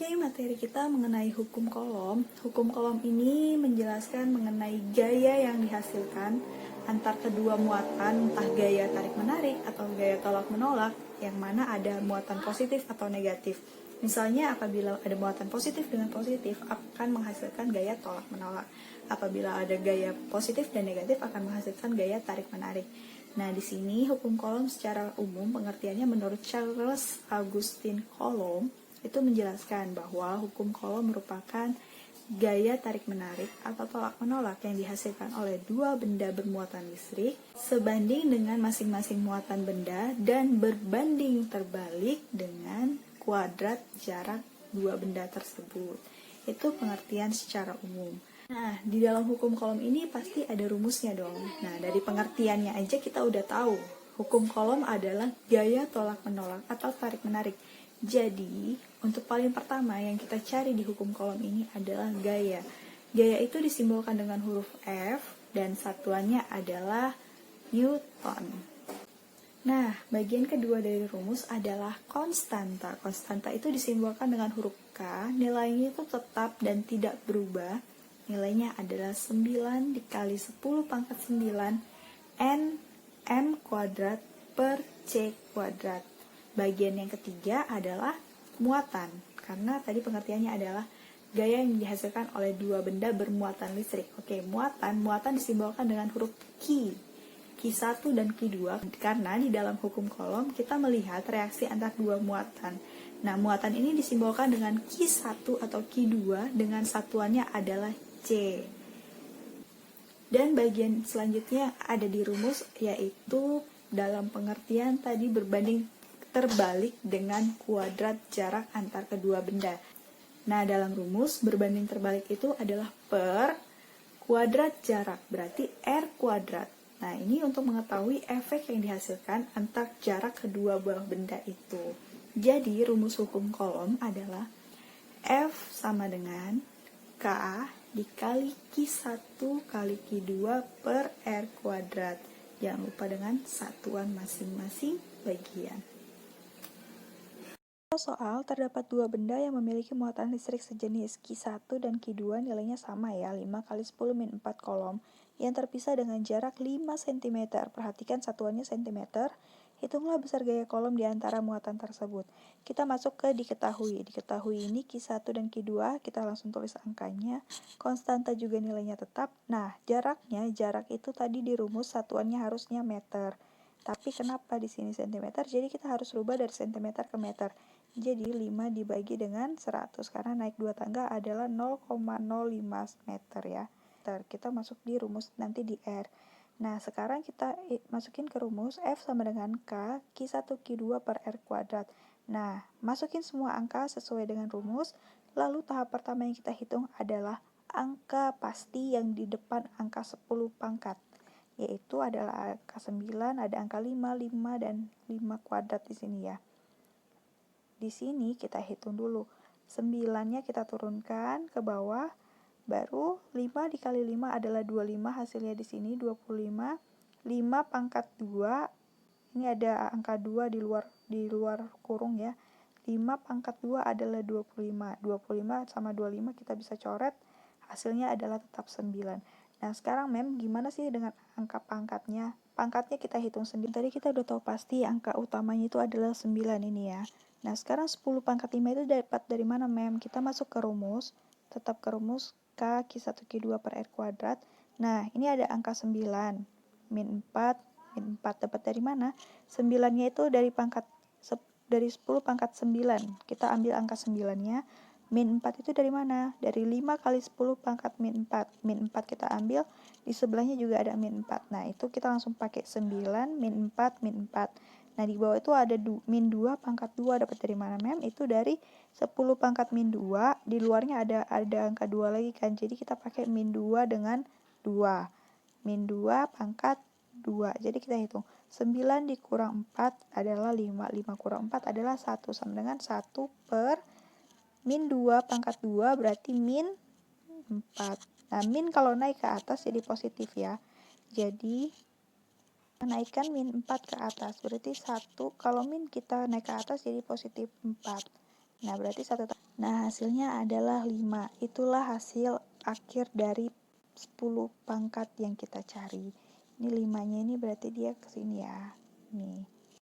Oke, materi kita mengenai hukum kolom. Hukum kolom ini menjelaskan mengenai gaya yang dihasilkan antar kedua muatan, entah gaya tarik-menarik atau gaya tolak-menolak, yang mana ada muatan positif atau negatif. Misalnya, apabila ada muatan positif dengan positif, akan menghasilkan gaya tolak-menolak. Apabila ada gaya positif dan negatif, akan menghasilkan gaya tarik-menarik. Nah, di sini hukum kolom secara umum pengertiannya menurut Charles Augustin Coulomb itu menjelaskan bahwa hukum kolom merupakan gaya tarik-menarik atau tolak-menolak yang dihasilkan oleh dua benda bermuatan listrik sebanding dengan masing-masing muatan benda dan berbanding terbalik dengan kuadrat jarak dua benda tersebut. Itu pengertian secara umum. Nah, di dalam hukum kolom ini pasti ada rumusnya dong. Nah, dari pengertiannya aja kita udah tahu. Hukum kolom adalah gaya tolak-menolak atau tarik-menarik. Jadi, untuk paling pertama yang kita cari di hukum kolom ini adalah gaya. Gaya itu disimbolkan dengan huruf F dan satuannya adalah Newton. Nah, bagian kedua dari rumus adalah konstanta. Konstanta itu disimbolkan dengan huruf K, nilainya itu tetap dan tidak berubah. Nilainya adalah 9 dikali 10 pangkat 9 N M kuadrat per C kuadrat. Bagian yang ketiga adalah muatan, karena tadi pengertiannya adalah gaya yang dihasilkan oleh dua benda bermuatan listrik. Oke, muatan disimbolkan dengan huruf Q1 dan Q2, karena di dalam hukum kolom kita melihat reaksi antar dua muatan. Nah, muatan ini disimbolkan dengan Q1 atau Q2 dengan satuannya adalah C. Dan bagian selanjutnya ada di rumus, yaitu dalam pengertian tadi berbanding terbalik dengan kuadrat jarak antar kedua benda. Nah, dalam rumus berbanding terbalik itu adalah per kuadrat jarak, berarti R kuadrat. Nah, ini untuk mengetahui efek yang dihasilkan antar jarak kedua buah benda itu. Jadi, rumus hukum kolom adalah F sama dengan K dikali Q1 kali Q2 per R kuadrat. Jangan lupa dengan satuan masing-masing bagian. Soal terdapat dua benda yang memiliki muatan listrik sejenis Q1 dan Q2 nilainya sama ya, 5 kali 10 min 4 kolom yang terpisah dengan jarak 5 cm. Perhatikan satuannya cm. Hitunglah besar gaya kolom di antara muatan tersebut. Kita masuk ke diketahui. Diketahui ini Q1 dan Q2, kita langsung tulis angkanya. Konstanta juga nilainya tetap. Nah, jarak itu tadi di rumus satuannya harusnya meter. Tapi kenapa di sini cm? Jadi kita harus rubah dari cm ke meter. Jadi 5 dibagi dengan 100 karena naik 2 tangga adalah 0,05 meter ya. Kita masuk di rumus nanti di R. Nah, sekarang kita masukin ke rumus F sama dengan K, Q1 Q2 per R kuadrat. Nah, masukin semua angka sesuai dengan rumus. Lalu tahap pertama yang kita hitung adalah angka pasti yang di depan angka 10 pangkat. Yaitu adalah angka 9, ada angka 5, 5, dan 5 kuadrat di sini ya. Di sini kita hitung dulu. 9-nya kita turunkan ke bawah. Baru 5 dikali 5 adalah 25, hasilnya di sini 25. 5 pangkat 2. Ini ada angka 2 di luar kurung ya. 5 pangkat 2 adalah 25. 25 sama 25 kita bisa coret. Hasilnya adalah tetap 9. Nah, sekarang gimana sih dengan angka pangkatnya? Pangkatnya kita hitung sendiri. Tadi kita udah tahu pasti angka utamanya itu adalah 9 ini ya. Nah, sekarang 10 pangkat 5 itu dapat dari mana, Kita masuk ke rumus, tetap ke rumus K Q1 Q2 per R kuadrat. Nah, ini ada angka 9, min 4 dapat dari mana? 9-nya itu dari 10 pangkat 9. Kita ambil angka 9-nya. Min 4 itu dari mana? Dari 5 kali 10 pangkat min 4. Min 4 kita ambil, di sebelahnya juga ada min 4. Nah, itu kita langsung pakai 9, min 4, min 4. Nah, di bawah itu ada min 2 pangkat 2. Dapat dari mana, Itu dari 10 pangkat min 2. Di luarnya ada angka 2 lagi kan. Jadi kita pakai min 2 dengan 2. Min 2 pangkat 2. Jadi kita hitung. 9 dikurang 4 adalah 5. 5 kurang 4 adalah 1. Sama dengan 1 per min 2 pangkat 2 berarti min 4. Nah, min kalau naik ke atas jadi positif ya. Jadi menaikkan min 4 ke atas, berarti 1, kalau min kita naik ke atas jadi positif 4. Nah, berarti 1 Nah, hasilnya adalah 5. Itulah hasil akhir dari 10 pangkat yang kita cari. Ini 5-nya ini berarti dia ke sini ya. Nih.